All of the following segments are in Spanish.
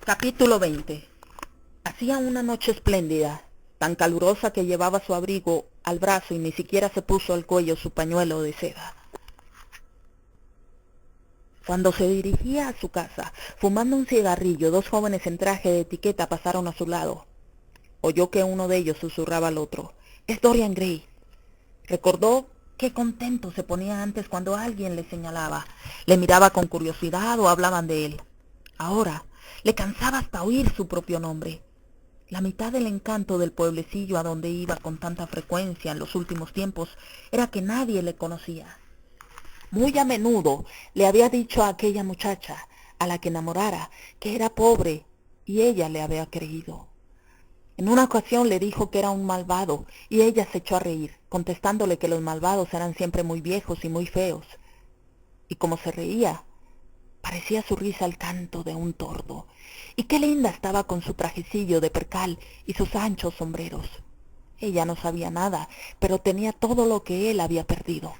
Capítulo 20. Hacía una noche espléndida, tan calurosa que llevaba su abrigo al brazo y ni siquiera se puso al cuello su pañuelo de seda. Cuando se dirigía a su casa, fumando un cigarrillo, dos jóvenes en traje de etiqueta pasaron a su lado. Oyó que uno de ellos susurraba al otro: «Es Dorian Gray». Recordó qué contento se ponía antes cuando alguien le señalaba, le miraba con curiosidad o hablaban de él. Ahora le cansaba hasta oír su propio nombre. La mitad del encanto del pueblecillo a donde iba con tanta frecuencia en los últimos tiempos era que nadie le conocía. Muy a menudo le había dicho a aquella muchacha, a la que enamorara, que era pobre, y ella le había creído. En una ocasión le dijo que era un malvado, y ella se echó a reír, contestándole que los malvados eran siempre muy viejos y muy feos. Y como se reía, parecía su risa el canto de un tordo, y qué linda estaba con su trajecillo de percal y sus anchos sombreros. Ella no sabía nada, pero tenía todo lo que él había perdido.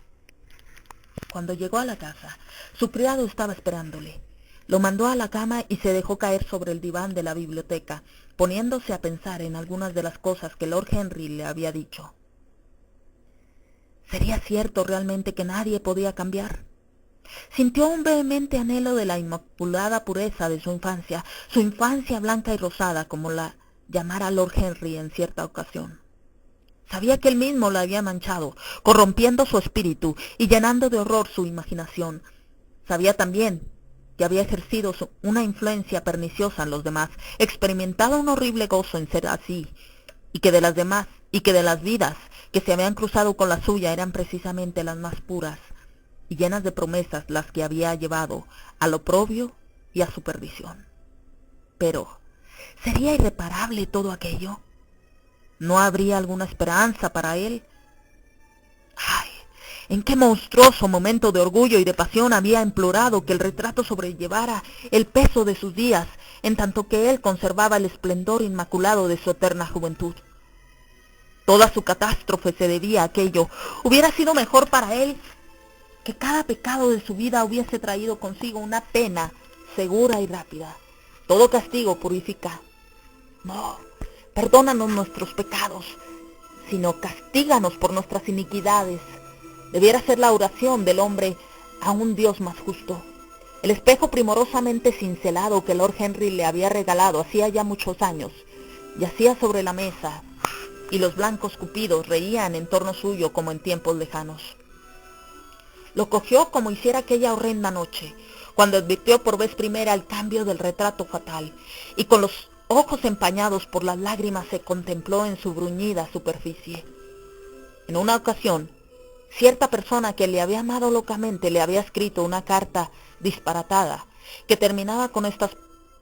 Cuando llegó a la casa, su criado estaba esperándole. Lo mandó a la cama y se dejó caer sobre el diván de la biblioteca, poniéndose a pensar en algunas de las cosas que Lord Henry le había dicho. ¿Sería cierto realmente que nadie podía cambiar? Sintió un vehemente anhelo de la inmaculada pureza de su infancia blanca y rosada, como la llamara Lord Henry en cierta ocasión. Sabía que él mismo la había manchado, corrompiendo su espíritu y llenando de horror su imaginación. Sabía también que había ejercido una influencia perniciosa en los demás, experimentado un horrible gozo en ser así, y que de las vidas que se habían cruzado con la suya eran precisamente las más puras y llenas de promesas las que había llevado al oprobio y a su perdición. Pero, ¿sería irreparable todo aquello? ¿No habría alguna esperanza para él? ¡Ay! ¿En qué monstruoso momento de orgullo y de pasión había implorado que el retrato sobrellevara el peso de sus días, en tanto que él conservaba el esplendor inmaculado de su eterna juventud? Toda su catástrofe se debía a aquello. Hubiera sido mejor para él que cada pecado de su vida hubiese traído consigo una pena segura y rápida. Todo castigo purifica. No, perdónanos nuestros pecados, sino castíganos por nuestras iniquidades. Debiera ser la oración del hombre a un Dios más justo. El espejo primorosamente cincelado que Lord Henry le había regalado hacía ya muchos años yacía sobre la mesa, y los blancos cupidos reían en torno suyo como en tiempos lejanos. Lo cogió como hiciera aquella horrenda noche, cuando advirtió por vez primera el cambio del retrato fatal, y con los ojos empañados por las lágrimas se contempló en su bruñida superficie. En una ocasión, cierta persona que le había amado locamente le había escrito una carta disparatada, que terminaba con estas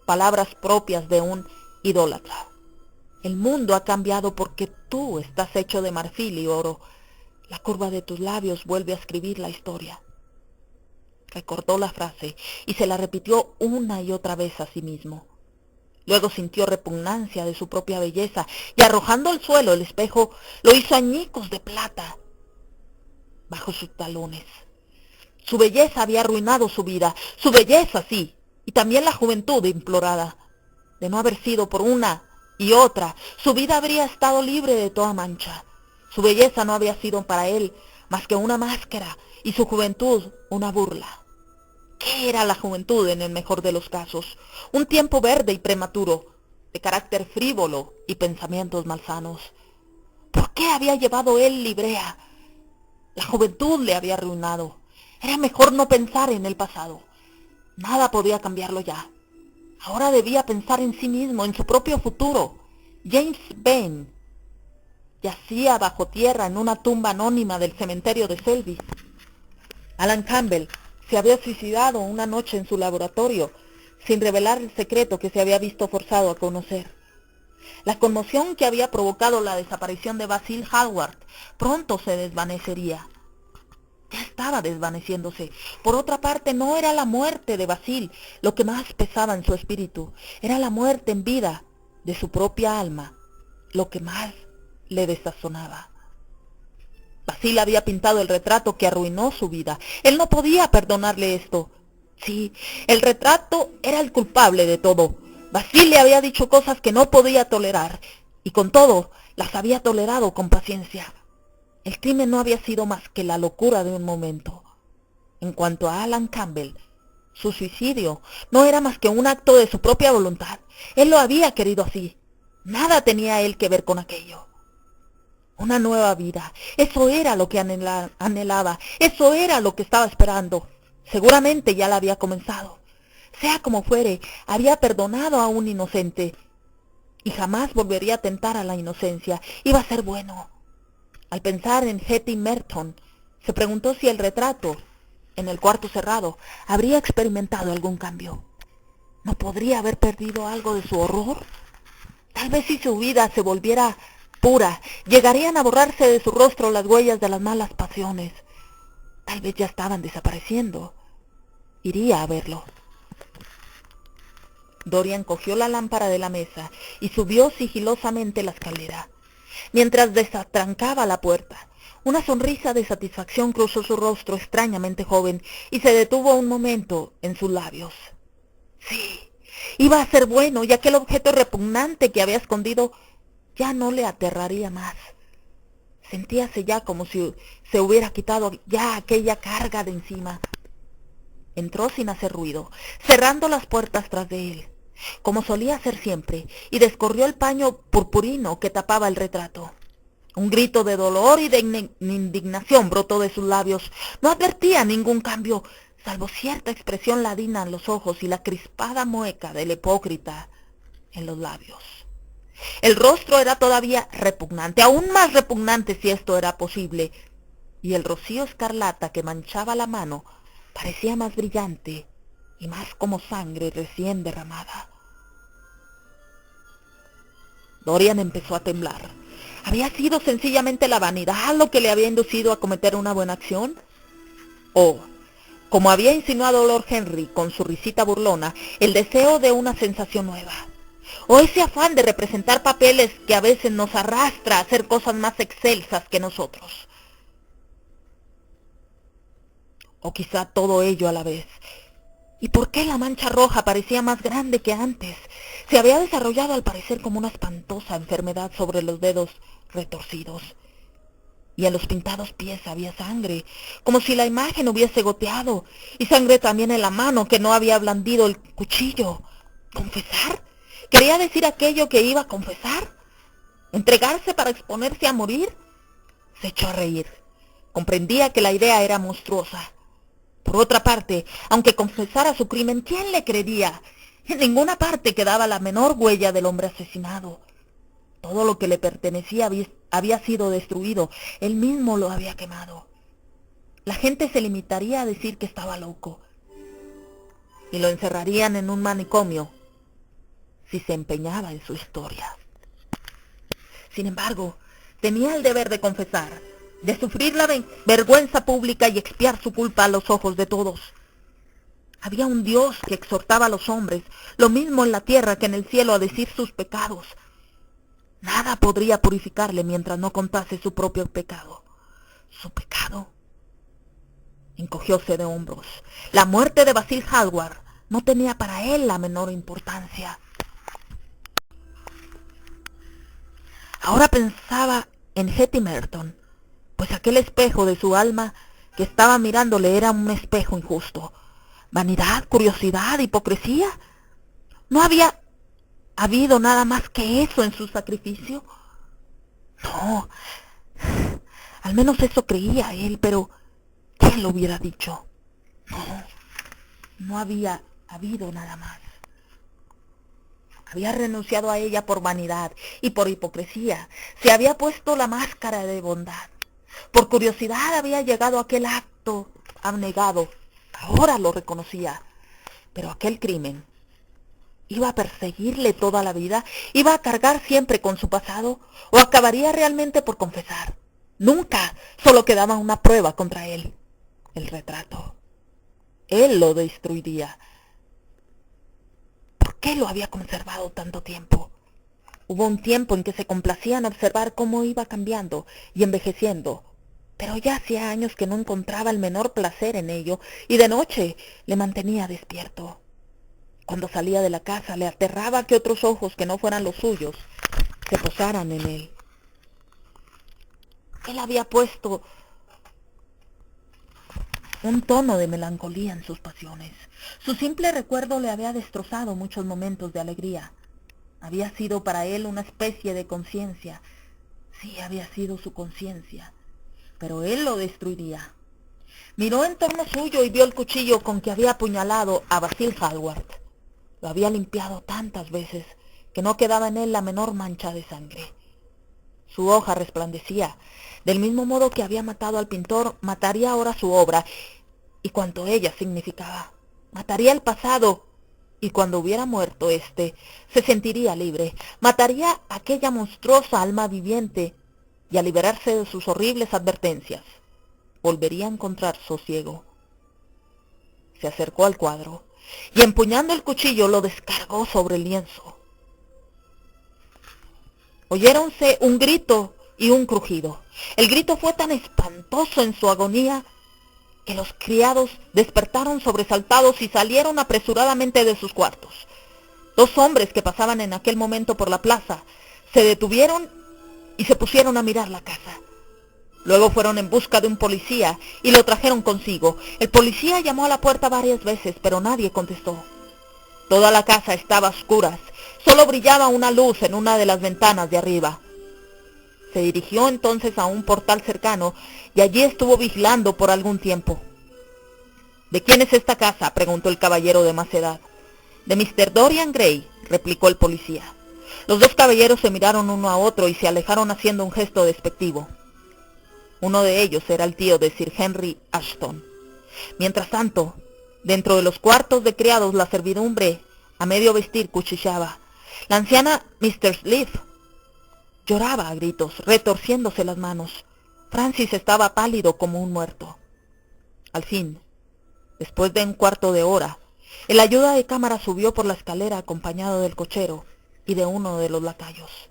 palabras propias de un idólatra: «El mundo ha cambiado porque tú estás hecho de marfil y oro. La curva de tus labios vuelve a escribir la historia». Recordó la frase y se la repitió una y otra vez a sí mismo. Luego sintió repugnancia de su propia belleza y arrojando al suelo el espejo, lo hizo añicos de plata bajo sus talones. Su belleza había arruinado su vida, su belleza sí, y también la juventud implorada. De no haber sido por una y otra, su vida habría estado libre de toda mancha. Su belleza no había sido para él más que una máscara y su juventud una burla. ¿Qué era la juventud en el mejor de los casos? Un tiempo verde y prematuro, de carácter frívolo y pensamientos malsanos. ¿Por qué había llevado él librea? La juventud le había arruinado. Era mejor no pensar en el pasado. Nada podía cambiarlo ya. Ahora debía pensar en sí mismo, en su propio futuro. James Vane yacía bajo tierra en una tumba anónima del cementerio de Selby. Alan Campbell se había suicidado una noche en su laboratorio, sin revelar el secreto que se había visto forzado a conocer. La conmoción que había provocado la desaparición de Basil Hallward pronto se desvanecería. Ya estaba desvaneciéndose. Por otra parte, no era la muerte de Basil lo que más pesaba en su espíritu, era la muerte en vida de su propia alma lo que más le desazonaba. Basil había pintado el retrato que arruinó su vida. Él no podía perdonarle esto. Sí, el retrato era el culpable de todo, Basil le había dicho cosas que no podía tolerar, y con todo las había tolerado con paciencia. El crimen no había sido más que la locura de un momento. En cuanto a Alan Campbell, su suicidio no era más que un acto de su propia voluntad. Él lo había querido así. Nada tenía él que ver con aquello. Una nueva vida, eso era lo que anhelaba, eso era lo que estaba esperando. Seguramente ya la había comenzado. Sea como fuere, había perdonado a un inocente y jamás volvería a tentar a la inocencia. Iba a ser bueno. Al pensar en Hetty Merton, se preguntó si el retrato, en el cuarto cerrado, habría experimentado algún cambio. ¿No podría haber perdido algo de su horror? Tal vez si su vida se volviera pura, llegarían a borrarse de su rostro las huellas de las malas pasiones. Tal vez ya estaban desapareciendo. Iría a verlo. Dorian cogió la lámpara de la mesa y subió sigilosamente la escalera. Mientras desatrancaba la puerta, una sonrisa de satisfacción cruzó su rostro extrañamente joven y se detuvo un momento en sus labios. Sí, iba a ser bueno, y aquel objeto repugnante que había escondido ya no le aterraría más. Sentíase ya como si se hubiera quitado ya aquella carga de encima. Entró sin hacer ruido, cerrando las puertas tras de él, como solía hacer siempre, y descorrió el paño purpurino que tapaba el retrato. Un grito de dolor y de indignación brotó de sus labios. No advertía ningún cambio, salvo cierta expresión ladina en los ojos y la crispada mueca del hipócrita en los labios. El rostro era todavía repugnante, aún más repugnante si esto era posible, y el rocío escarlata que manchaba la mano parecía más brillante y más como sangre recién derramada. Dorian empezó a temblar. ¿Había sido sencillamente la vanidad lo que le había inducido a cometer una buena acción? ¿O, como había insinuado Lord Henry con su risita burlona, el deseo de una sensación nueva? ¿O ese afán de representar papeles que a veces nos arrastra a hacer cosas más excelsas que nosotros? O quizá todo ello a la vez. ¿Y por qué la mancha roja parecía más grande que antes? Se había desarrollado al parecer como una espantosa enfermedad sobre los dedos retorcidos. Y en los pintados pies había sangre, como si la imagen hubiese goteado, y sangre también en la mano que no había blandido el cuchillo. ¿Confesar? ¿Quería decir aquello que iba a confesar? ¿Entregarse para exponerse a morir? Se echó a reír. Comprendía que la idea era monstruosa. Por otra parte, aunque confesara su crimen, ¿quién le creería? En ninguna parte quedaba la menor huella del hombre asesinado. Todo lo que le pertenecía había sido destruido. Él mismo lo había quemado. La gente se limitaría a decir que estaba loco, y lo encerrarían en un manicomio si se empeñaba en su historia. Sin embargo, tenía el deber de confesar, de sufrir la vergüenza pública y expiar su culpa a los ojos de todos. Había un Dios que exhortaba a los hombres, lo mismo en la tierra que en el cielo, a decir sus pecados. Nada podría purificarle mientras no contase su propio pecado. ¿Su pecado? Encogióse de hombros. La muerte de Basil Hallward no tenía para él la menor importancia. Ahora pensaba en Hetty Merton, pues aquel espejo de su alma que estaba mirándole era un espejo injusto. ¿Vanidad, curiosidad, hipocresía? ¿No había habido nada más que eso en su sacrificio? No, al menos eso creía él, pero ¿quién lo hubiera dicho? No, no había habido nada más. Había renunciado a ella por vanidad y por hipocresía. Se había puesto la máscara de bondad. Por curiosidad había llegado a aquel acto abnegado. Ahora lo reconocía. Pero aquel crimen iba a perseguirle toda la vida, iba a cargar siempre con su pasado, o acabaría realmente por confesar. Nunca, solo quedaba una prueba contra él: el retrato. Él lo destruiría. ¿Por qué lo había conservado tanto tiempo? Hubo un tiempo en que se complacía en observar cómo iba cambiando y envejeciendo, pero ya hacía años que no encontraba el menor placer en ello, y de noche le mantenía despierto. Cuando salía de la casa le aterraba que otros ojos que no fueran los suyos se posaran en él. Él había puesto un tono de melancolía en sus pasiones. Su simple recuerdo le había destrozado muchos momentos de alegría. Había sido para él una especie de conciencia. Sí, había sido su conciencia, pero él lo destruiría. Miró en torno suyo y vio el cuchillo con que había apuñalado a Basil Hallward. Lo había limpiado tantas veces que no quedaba en él la menor mancha de sangre. Su hoja resplandecía. Del mismo modo que había matado al pintor, mataría ahora su obra y cuanto ella significaba. Mataría el pasado y cuando hubiera muerto éste, se sentiría libre. Mataría aquella monstruosa alma viviente y al liberarse de sus horribles advertencias, volvería a encontrar sosiego. Se acercó al cuadro y empuñando el cuchillo lo descargó sobre el lienzo. Oyéronse un grito y un crujido. El grito fue tan espantoso en su agonía que los criados despertaron sobresaltados y salieron apresuradamente de sus cuartos. 2 hombres que pasaban en aquel momento por la plaza se detuvieron y se pusieron a mirar la casa. Luego fueron en busca de un policía y lo trajeron consigo. El policía llamó a la puerta varias veces, pero nadie contestó. Toda la casa estaba a oscuras. Solo brillaba una luz en una de las ventanas de arriba. Se dirigió entonces a un portal cercano y allí estuvo vigilando por algún tiempo. ¿De quién es esta casa?, preguntó el caballero de más edad. De Mr. Dorian Gray, replicó el policía. Los 2 caballeros se miraron uno a otro y se alejaron haciendo un gesto despectivo. Uno de ellos era el tío de Sir Henry Ashton. Mientras tanto, dentro de los cuartos de criados la servidumbre, a medio vestir, cuchicheaba. La anciana Mr. Sleeve lloraba a gritos, retorciéndose las manos. Francis estaba pálido como un muerto. Al fin, después de un cuarto de hora, el ayuda de cámara subió por la escalera acompañado del cochero y de uno de los lacayos.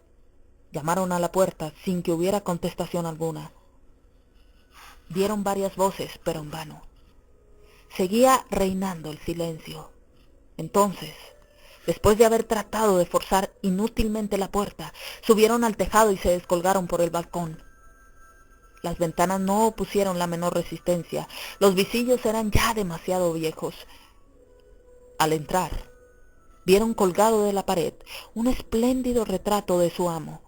Llamaron a la puerta sin que hubiera contestación alguna. Dieron varias voces, pero en vano. Seguía reinando el silencio. Entonces, después de haber tratado de forzar inútilmente la puerta, subieron al tejado y se descolgaron por el balcón. Las ventanas no opusieron la menor resistencia. Los visillos eran ya demasiado viejos. Al entrar, vieron colgado de la pared un espléndido retrato de su amo,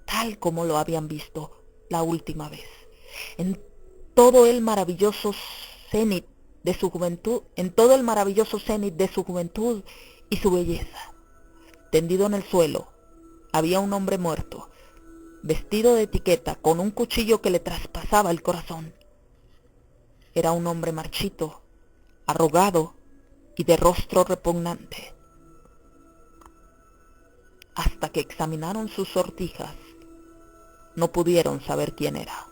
tal como lo habían visto la última vez. En todo el maravilloso cenit de su juventud y su belleza. Tendido en el suelo, había un hombre muerto, vestido de etiqueta, con un cuchillo que le traspasaba el corazón. Era un hombre marchito, arrugado y de rostro repugnante. Hasta que examinaron sus sortijas, no pudieron saber quién era.